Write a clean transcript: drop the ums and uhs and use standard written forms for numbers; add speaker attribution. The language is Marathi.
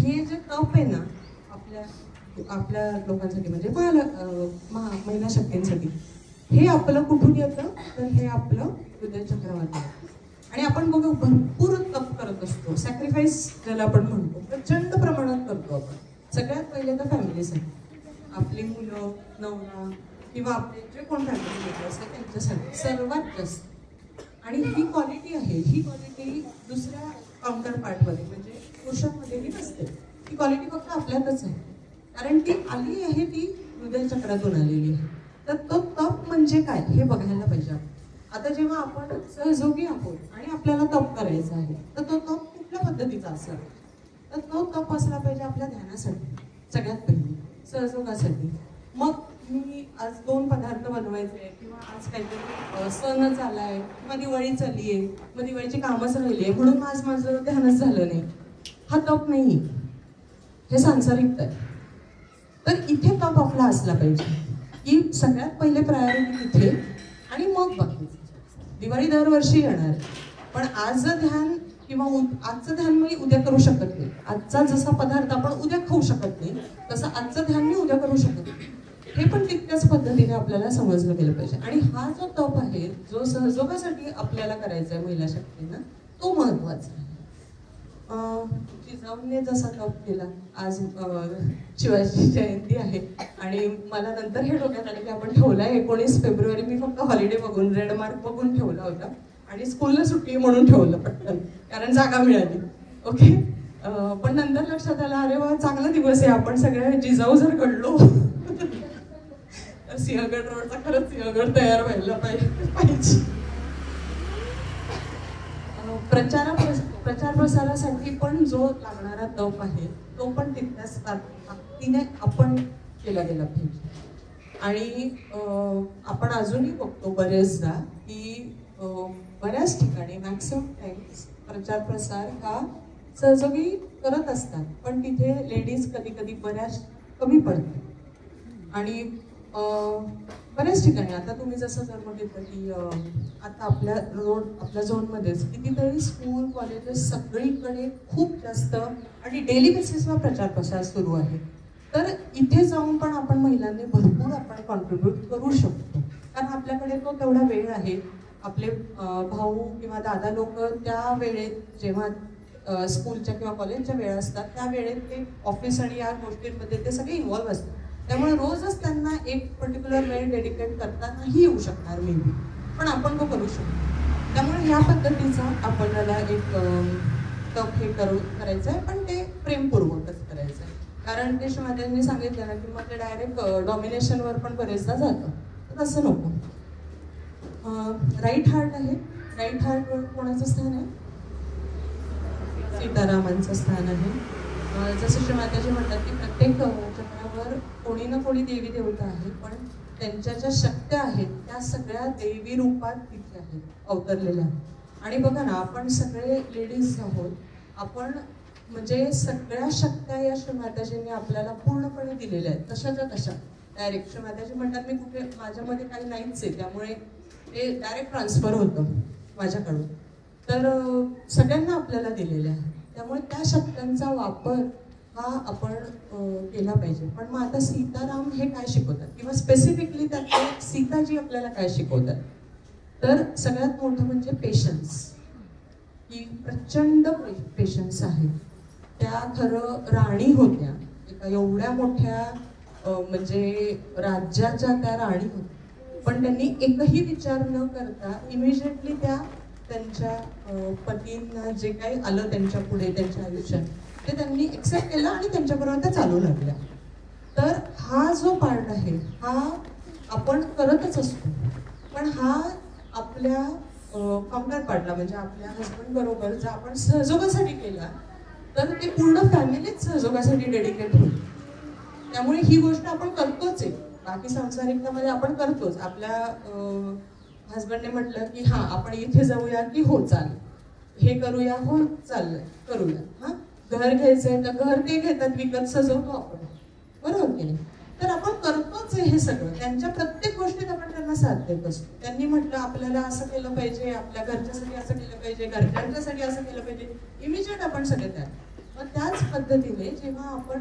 Speaker 1: हे जे तप आहे ना आपल्या लोकांसाठी म्हणजे महिला शक्तींसाठी, हे आपलं कुठून येतं तर हे आपलं हृदय चक्रवात. आणि आपण बघा भरपूर तप करत असतो, सॅक्रिफाईस ज्याला आपण म्हणतो प्रचंड प्रमाणात करतो आपण. सगळ्यात पहिले तर फॅमिलीसाठी, आपली मुलं, नवरा किंवा आपले जे कोण फॅमिली मेंबर असतात त्यांच्यासाठी सर्वात जास्त. आणि ही क्वालिटी आहे, ही क्वालिटी दुसऱ्या काउंटर पार्टमध्ये म्हणजे पुरुषांमध्येही नसते. ही क्वालिटी फक्त आपल्यातच आहे, कारण ती आली आहे ती हृदय चक्रातून आलेली आहे. तर तो तप म्हणजे काय हे बघायला पाहिजे. आता जेव्हा आपण सहयोगी आहोत आणि आपल्याला तप करायचा आहे तर तो तप कुठल्या पद्धतीचा असला, तर तो तप असला पाहिजे आपल्या ध्यानासाठी सगळ्यात पहिले, सहयोगासाठी. मग मी आज 2 पदार्थ बनवायचे किंवा आज काहीतरी सणच आलाय किंवा दिवाळी चालली आहे, मग दिवाळीची कामच राहिली आहे म्हणून आज माझं ध्यानच झालं नाही, हा तप नाही, हे सांसारिकता आहे. तर इथे तप आपला असला पाहिजे की सगळ्यात पहिले प्रायोरिटी तिथे आणि मग बाकीचं. दिवाळी दरवर्षी येणार, पण आजचं ध्यान किंवा आजचं ध्यान मी उद्या करू शकत नाही. आजचा जसा पदार्थ आपण उद्या खाऊ शकत नाही तसं आजचं ध्यान मी उद्या करू शकत नाही. हे पण तितक्याच पद्धतीने आपल्याला समजलं गेलं पाहिजे. आणि हा जो तप आहे जो सहयोगासाठी आपल्याला करायचा आहे महिला शक्तींना, तो महत्वाचा आहे. जिजाऊने जसा तप केला, आज शिवाजी जयंती आहे आणि मला नंतर हे डोक्यात आलं की आपण ठेवला 19 फेब्रुवारी, मी फक्त हॉलिडे बघून रेड मार्क बघून ठेवला होता आणि स्कूलला सुट्टी म्हणून ठेवलं पटकन, कारण जागा मिळाली. ओके, पण नंतर लक्षात आलं अरे वा चांगला दिवस आहे, आपण सगळे जिजाऊ जर घडलो तर सिंहगड रोडचा खरंच सिंहगड तयार व्हायला पाहिजे. प्रचार प्रसारासाठी पण जो लागणारा तप आहे तो पण तितक्याच ताकदीने आपण केला गेला पाहिजे. आणि आपण अजूनही बघतो बरेचदा की बऱ्याच ठिकाणी मॅक्सिमम टाइम्स प्रचार प्रसार हा सहयोगी करत असतात, पण तिथे लेडीज कधी कधी बऱ्याच कमी पडतात. आणि बऱ्याच ठिकाणी आता तुम्ही जसं जर बघितलं की आता आपल्या झोनमध्येच कितीतरी स्कूल कॉलेजेस सगळीकडे खूप जास्त आणि डेली बेसिसवर प्रचार प्रसार सुरू आहे. तर इथे जाऊन पण आपण महिलांनी भरपूर आपण कॉन्ट्रीब्यूट करू शकतो, कारण आपल्याकडे तो तेवढा वेळ आहे. आपले भाऊ किंवा दादा लोक त्या वेळेत जेव्हा स्कूलच्या किंवा कॉलेजच्या वेळा असतात त्या वेळेत ते ऑफिस आणि या गोष्टींमध्ये ते सगळे इन्व्हॉल्व्ह असतात, त्यामुळे रोजच त्यांना एक पर्टिक्युलर वेळ डेडिकेट करता नाही येऊ शकणार मे बी, पण आपण तो करू शकतो. त्यामुळे ह्या पद्धतीचा आपल्याला एक तप हे करायचं आहे, पण ते प्रेमपूर्वकच करायचं आहे. कारण ते शिवाजींनी सांगितलं ना की मग ते डायरेक्ट डॉमिनेशनवर पण बरेचदा जातं, तर तसं नको. राईट हार्ट आहे, राईट हार्टवर कोणाचं स्थान आहे? सीतारामांचं स्थान आहे. जसं श्री माताजी म्हणतात की प्रत्येक चक्रावर कोणी ना कोणी देवी देवता आहे, पण त्यांच्या ज्या शक्त्या आहेत त्या सगळ्या देवी रूपात तिथे आहेत अवतरलेल्या. आणि बघा ना, आपण सगळे लेडीज आहोत, आपण म्हणजे सगळ्या शक्त्या या श्री माताजींनी आपल्याला पूर्णपणे दिलेल्या आहेत, तशाच्या तशा डायरेक्ट. श्री माताजी म्हणतात मी कुठे माझ्यामध्ये काही नाहीच आहे, त्यामुळे ते डायरेक्ट ट्रान्सफर होतं माझ्याकडून. तर सगळ्यांना आपल्याला दिलेल्या आहे, त्यामुळे त्या शक्त्यांचा वापर हा आपण केला पाहिजे. पण मग आता सीताराम हे काय शिकवतात किंवा स्पेसिफिकली त्यातले सीताजी आपल्याला काय शिकवतात, तर सगळ्यात मोठं म्हणजे पेशन्स. की प्रचंड पेशन्स आहे. त्या खरं राणी होत्या, एका एवढ्या मोठ्या म्हणजे राज्याच्या त्या राणी होत्या, पण त्यांनी एकही विचार न करता इमिजिएटली त्या त्यांच्या पतींना जे काही आलं त्यांच्या पुढे त्यांच्या आयुष्यात ते त्यांनी एक्सेप्ट केलं आणि त्यांच्याबरोबर त्या चालू लागल्या. तर हा जो पार्ट आहे हा आपण करतच असतो, पण हा आपल्या काउंटर पार्टला म्हणजे आपल्या हजबंड बरोबर जर आपण सहयोगासाठी केला तर ते पूर्ण फॅमिलीच सहयोगासाठी डेडिकेट होईल. त्यामुळे ही गोष्ट आपण करतोच आहे, बाकी सांसारिकतामध्ये आपण करतोच. आपल्या हजबंडने म्हटलं की हां आपण इथे जाऊया की हो चालेल, हे करूया हो चाललंय करूया, हां घर घ्यायचंय तर घर ते घेतात विकत, सजवतो आपण, बरोबर की नाही. तर आपण करतोच आहे हे सगळं, त्यांच्या प्रत्येक गोष्टीत आपण त्यांना साथ देत असतो. त्यांनी म्हटलं आपल्याला असं केलं पाहिजे, आपल्या घरच्यासाठी असं केलं पाहिजे, घरच्यांच्यासाठी असं केलं पाहिजे, इमिजिएट आपण सगळे त्या. मग त्याच पद्धतीने जेव्हा आपण